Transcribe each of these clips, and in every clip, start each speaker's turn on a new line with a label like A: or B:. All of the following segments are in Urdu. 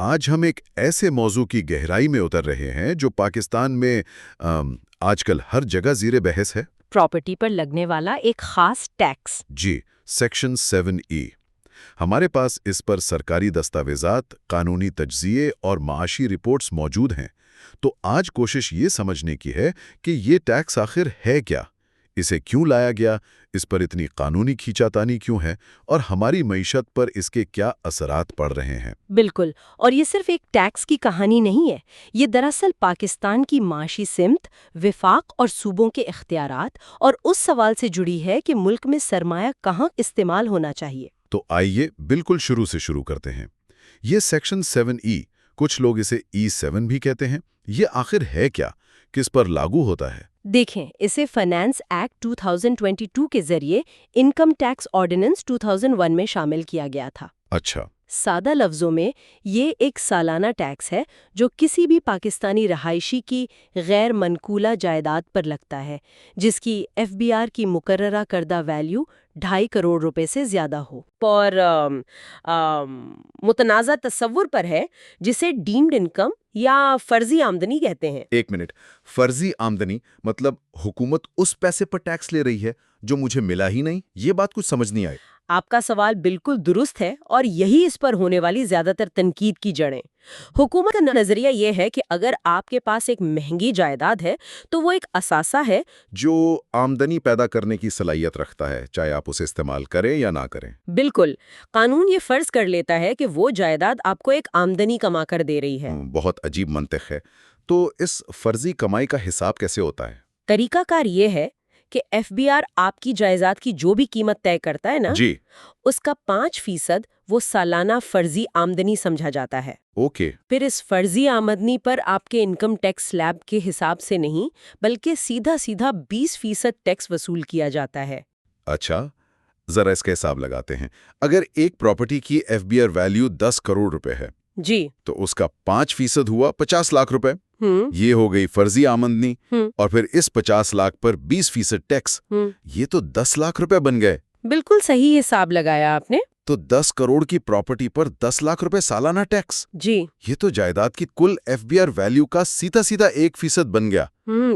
A: آج ہم ایک ایسے موضوع کی گہرائی میں اتر رہے ہیں جو پاکستان میں آج کل ہر جگہ زیر بحث ہے۔
B: پراپرٹی پر لگنے والا ایک خاص ٹیکس۔
A: جی، سیکشن 7E۔ ہمارے پاس اس پر سرکاری دستاویزات، قانونی تجزیے اور معاشی رپورٹس موجود ہیں۔ تو آج کوشش یہ سمجھنے کی ہے کہ یہ ٹیکس آخر ہے کیا، اسے کیوں لایا گیا، اس پر اتنی قانونی کھینچاتانی کیوں ہے، اور ہماری معیشت پر اس کے کیا اثرات پڑ رہے ہیں۔
B: بالکل، اور یہ صرف ایک ٹیکس کی کہانی نہیں ہے، یہ دراصل پاکستان کی معاشی سمت، وفاق اور صوبوں کے اختیارات اور اس سوال سے جڑی ہے کہ ملک میں سرمایہ کہاں استعمال ہونا چاہیے۔
A: تو آئیے بالکل شروع سے شروع کرتے ہیں۔ یہ سیکشن 7E، کچھ لوگ اسے E7 بھی کہتے ہیں، یہ آخر ہے کیا، کس پر لاگو ہوتا ہے؟
B: دیکھیں، اسے فائنانس ایکٹ 2022 کے ذریعے انکم ٹیکس آرڈیننس 2001 میں شامل کیا گیا تھا۔
A: اچھا۔
B: سادہ لفظوں میں یہ ایک سالانہ ٹیکس ہے جو کسی بھی پاکستانی رہائشی کی غیر منقولہ جائیداد پر لگتا ہے جس کی FBR کی مقررہ کردہ ویلیو 2.5 کروڑ روپے سے زیادہ ہو، اور متنازع تصور پر ہے جسے ڈیمڈ انکم یا فرضی آمدنی کہتے ہیں۔
C: ایک منٹ، فرضی آمدنی مطلب حکومت اس پیسے پر ٹیکس لے رہی ہے جو مجھے ملا ہی نہیں؟ یہ بات کچھ سمجھ نہیں آئی۔
B: آپ کا سوال بالکل درست ہے، اور یہی اس پر ہونے والی زیادہ تر تنقید کی جڑیں۔ حکومت کا نظریہ یہ ہے کہ اگر آپ کے پاس ایک مہنگی جائیداد ہے تو وہ ایک اثاثہ ہے
C: جو آمدنی پیدا کرنے کی صلاحیت رکھتا ہے، چاہے آپ اسے استعمال کریں یا نہ کریں۔
B: بالکل، قانون یہ فرض کر لیتا ہے کہ وہ جائیداد آپ کو ایک آمدنی کما کر دے رہی ہے۔
C: بہت عجیب منطق ہے۔ تو اس فرضی کمائی کا حساب کیسے ہوتا ہے؟
B: طریقہ کار یہ ہے کہ FBR آپ کی جائیداد کی جو بھی قیمت طے کرتا ہے نا،
C: جی،
B: اس کا 5% وہ سالانہ فرضی آمدنی سمجھا جاتا ہے۔
C: اوکے۔
B: پھر اس فرضی آمدنی پر آپ کے انکم ٹیکس سلیب کے حساب سے نہیں بلکہ سیدھا 20% ٹیکس وصول کیا جاتا ہے۔
C: اچھا، ذرا اس کا حساب لگاتے ہیں۔ اگر ایک پراپرٹی کی FBR ویلیو 10 کروڑ روپے ہے
B: جی،
C: تو اس کا 5% ہوا 50 لاکھ روپے۔ یہ ہو گئی فرضی آمدنی، اور پھر اس 50 لاکھ پر 20% ٹیکس، یہ تو 10 لاکھ روپے بن گئے۔
B: بالکل صحیح حساب لگایا آپ نے۔
C: تو 10 کروڑ کی پراپرٹی پر 10 لاکھ روپے سالانہ ٹیکس،
B: جی،
C: یہ تو جائیداد کی کل FBR ویلیو کا سیدھا 1% بن گیا۔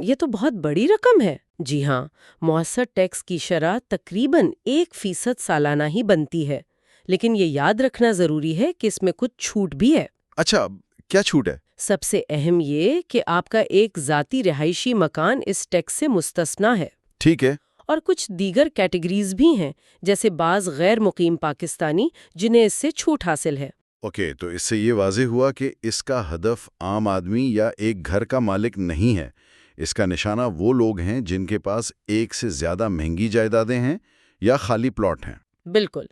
B: یہ تو بہت بڑی رقم ہے۔ جی ہاں، مؤثر ٹیکس کی شرح تقریباً 1% سالانہ ہی بنتی ہے، لیکن یہ یاد رکھنا ضروری ہے کہ اس میں کچھ چھوٹ بھی ہے۔
C: اچھا، کیا چھوٹ ہے؟
B: سب سے اہم یہ کہ آپ کا ایک ذاتی رہائشی مکان اس ٹیکس سے مستثنیٰ ہے۔
C: ٹھیک ہے۔
B: اور کچھ دیگر کیٹیگریز بھی ہیں، جیسے بعض غیر مقیم پاکستانی جنہیں اس سے چھوٹ حاصل ہے۔
C: اوکے، تو اس سے یہ واضح ہوا کہ اس کا ہدف عام آدمی یا ایک گھر کا مالک نہیں ہے، اس کا نشانہ وہ لوگ ہیں جن کے پاس ایک سے زیادہ مہنگی جائیدادیں ہیں یا خالی پلاٹ ہیں۔
B: بالکل،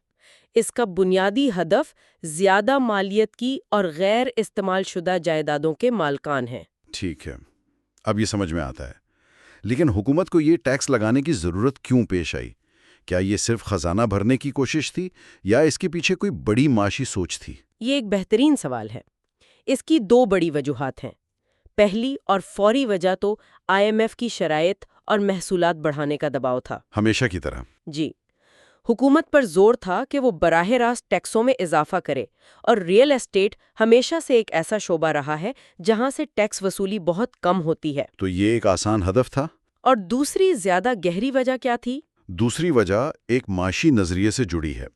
B: اس کا بنیادی ہدف زیادہ مالیت کی اور غیر استعمال شدہ جائیدادوں کے مالکان ہیں۔
C: ٹھیک ہے، اب یہ سمجھ میں آتا ہے۔ لیکن حکومت کو یہ ٹیکس لگانے کی ضرورت کیوں پیش آئی؟ کیا یہ صرف خزانہ بھرنے کی کوشش تھی یا اس کے پیچھے کوئی بڑی معاشی سوچ تھی؟
B: یہ ایک بہترین سوال ہے۔ اس کی 2 بڑی وجوہات ہیں۔ پہلی اور فوری وجہ تو IMF کی شرائط اور محصولات بڑھانے کا دباؤ تھا۔
C: ہمیشہ کی طرح۔
B: جی، حکومت پر زور تھا کہ وہ براہ راست ٹیکسوں میں اضافہ کرے، اور ریئل اسٹیٹ ہمیشہ سے ایک ایسا شعبہ رہا ہے جہاں سے ٹیکس وصولی بہت کم ہوتی ہے۔
C: تو یہ ایک آسان ہدف تھا۔
B: اور دوسری زیادہ گہری وجہ کیا تھی؟
C: دوسری وجہ ایک معاشی نظریے سے جڑی ہے۔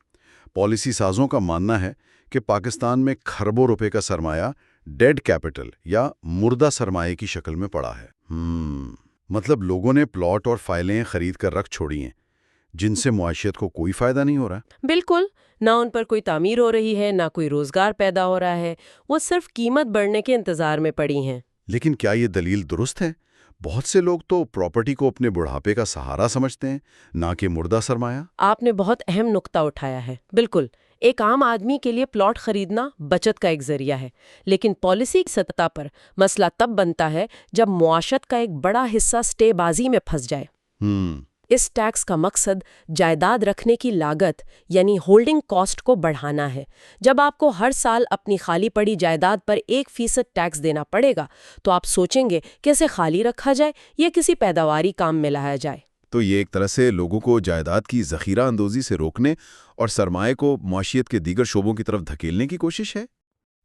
C: پالیسی سازوں کا ماننا ہے کہ پاکستان میں کھربوں روپے کا سرمایہ ڈیڈ کیپٹل یا مردہ سرمایے کی شکل میں پڑا ہے۔ مطلب لوگوں نے پلاٹ اور فائلیں خرید کر رکھ چھوڑی ہیں جن سے معاشیت کو کوئی فائدہ نہیں ہو رہا۔
B: بالکل، نہ ان پر کوئی تعمیر ہو رہی ہے، نہ کوئی روزگار پیدا ہو رہا ہے، وہ صرف قیمت بڑھنے کے انتظار میں پڑی ہیں۔
C: لیکن کیا یہ دلیل درست ہے؟ بہت سے لوگ تو پراپرٹی کو اپنے بڑھاپے کا سہارا سمجھتے ہیں، نہ کہ مردہ سرمایہ۔
B: آپ نے بہت اہم نقطہ اٹھایا ہے۔ بالکل، ایک عام آدمی کے لیے پلاٹ خریدنا بچت کا ایک ذریعہ ہے، لیکن پالیسی کی سطح پر مسئلہ تب بنتا ہے جب معاشت کا ایک بڑا حصہ سٹے بازی میں پھنس جائے۔ اس ٹیکس کا مقصد جائیداد رکھنے کی لاگت یعنی ہولڈنگ کاسٹ کو بڑھانا ہے۔ جب آپ کو ہر سال اپنی خالی پڑی جائیداد پر 1% ٹیکس دینا پڑے گا تو آپ سوچیں گے کہ اسے خالی رکھا جائے یا کسی پیداواری کام میں لایا جائے۔
C: تو یہ ایک طرح سے لوگوں کو جائیداد کی ذخیرہ اندوزی سے روکنے اور سرمایہ کو معاشیت کے دیگر شعبوں کی طرف دھکیلنے کی کوشش ہے۔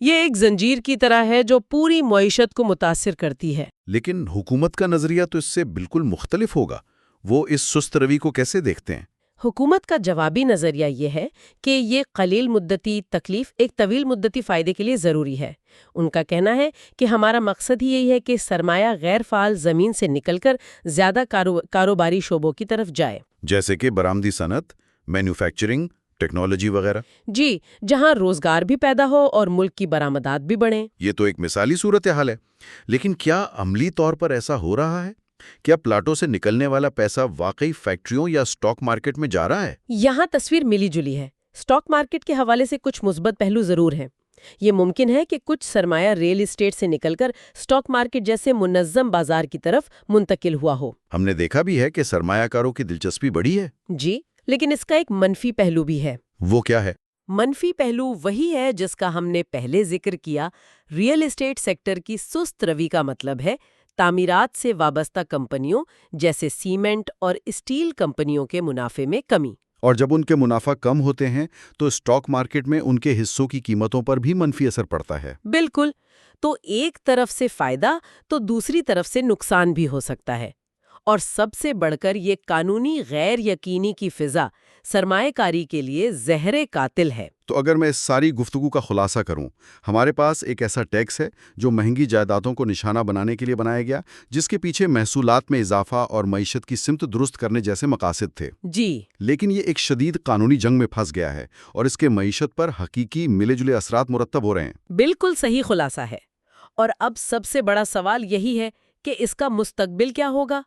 B: یہ ایک زنجیر کی طرح ہے جو پوری معیشت کو متاثر کرتی ہے۔
C: لیکن حکومت کا نظریہ تو اس سے بالکل مختلف ہوگا۔ وہ اس سست روی کو کیسے دیکھتے ہیں؟
B: حکومت کا جوابی نظریہ یہ ہے کہ یہ قلیل مدتی تکلیف ایک طویل مدتی فائدے کے لیے ضروری ہے۔ ان کا کہنا ہے کہ ہمارا مقصد ہی یہی ہے کہ سرمایہ غیر فعال زمین سے نکل کر زیادہ کاروباری شعبوں کی طرف جائے،
C: جیسے کہ برآمدی صنعت، مینوفیکچرنگ، ٹیکنالوجی وغیرہ۔
B: جی، جہاں روزگار بھی پیدا ہو اور ملک کی برآمدات بھی بڑھیں۔
C: یہ تو ایک مثالی صورتحال ہے، لیکن کیا عملی طور پر ایسا ہو رہا ہے؟ کیا پلاٹوں سے نکلنے والا پیسہ واقعی فیکٹریوں یا سٹاک مارکیٹ میں جا رہا ہے؟
B: یہاں تصویر ملی جلی ہے۔ سٹاک مارکیٹ کے حوالے سے کچھ مثبت پہلو ضرور ہیں۔ یہ ممکن ہے کہ کچھ سرمایہ ریل اسٹیٹ سے نکل کر سٹاک مارکیٹ جیسے منظم بازار کی طرف منتقل ہوا ہو۔
C: ہم نے دیکھا بھی ہے کہ سرمایہ کاروں کی دلچسپی بڑھی ہے۔
B: جی، لیکن اس کا ایک منفی پہلو بھی ہے۔
C: وہ کیا ہے؟
B: منفی پہلو وہی ہے جس کا ہم نے پہلے ذکر کیا۔ ریل اسٹیٹ سیکٹر کی سست روی کا مطلب ہے تعمیرات سے وابستہ کمپنیوں جیسے سیمنٹ اور اسٹیل کمپنیوں کے منافع میں کمی۔
C: اور جب ان کے منافع کم ہوتے ہیں تو اسٹاک مارکیٹ میں ان کے حصوں کی قیمتوں پر بھی منفی اثر پڑتا ہے۔
B: بالکل، تو ایک طرف سے فائدہ تو دوسری طرف سے نقصان بھی ہو سکتا ہے۔ اور سب سے بڑھ کر یہ قانونی غیر یقینی کی فضا سرمایہ کاری کے لیے زہر قاتل ہے۔
C: تو اگر میں اس ساری گفتگو کا خلاصہ کروں، ہمارے پاس ایک ایسا ٹیکس ہے جو مہنگی جائیدادوں کو نشانہ بنانے کے لیے بنایا گیا، جس کے پیچھے محصولات میں اضافہ اور معیشت کی سمت درست کرنے جیسے مقاصد تھے۔
B: جی،
C: لیکن یہ ایک شدید قانونی جنگ میں پھنس گیا ہے اور اس کے معیشت پر حقیقی ملے جلے اثرات مرتب ہو رہے ہیں۔
B: بالکل صحیح خلاصہ ہے۔ اور اب سب سے بڑا سوال یہی ہے کہ اس کا مستقبل کیا ہوگا؟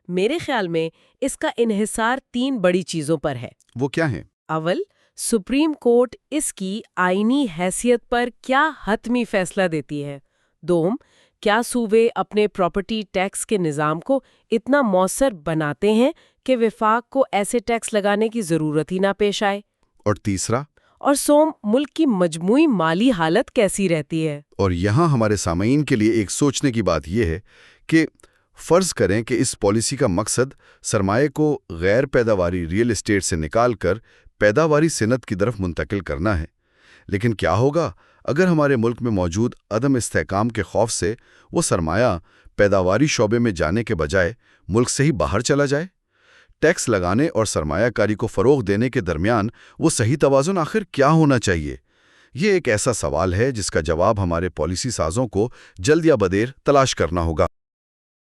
B: میرے خیال میں اس کا انحصار 3 بڑی چیزوں پر ہے۔
C: وہ کیا ہیں؟
B: اول، سپریم کورٹ اس کی آئینی حیثیت پر کیا حتمی فیصلہ دیتی ہے۔ دوم، کیا صوبے اپنے پراپرٹی ٹیکس کے نظام کو اتنا مؤثر بناتے ہیں کہ وفاق کو ایسے ٹیکس لگانے کی ضرورت ہی نہ پیش آئے۔
C: اور تیسرا؟
B: اور سوم، ملک کی مجموعی مالی حالت کیسی رہتی ہے۔
C: اور یہاں ہمارے سامعین کے لیے ایک سوچنے کی بات یہ ہے کہ فرض کریں کہ اس پالیسی کا مقصد سرمایہ کو غیر پیداواری ریل اسٹیٹ سے نکال کر پیداواری صنعت کی طرف منتقل کرنا ہے، لیکن کیا ہوگا اگر ہمارے ملک میں موجود عدم استحکام کے خوف سے وہ سرمایہ پیداواری شعبے میں جانے کے بجائے ملک سے ہی باہر چلا جائے؟ ٹیکس لگانے اور سرمایہ کاری کو فروغ دینے کے درمیان وہ صحیح توازن آخر کیا ہونا چاہیے؟ یہ ایک ایسا سوال ہے جس کا جواب ہمارے پالیسی سازوں کو جلد یا بدیر تلاش کرنا ہوگا۔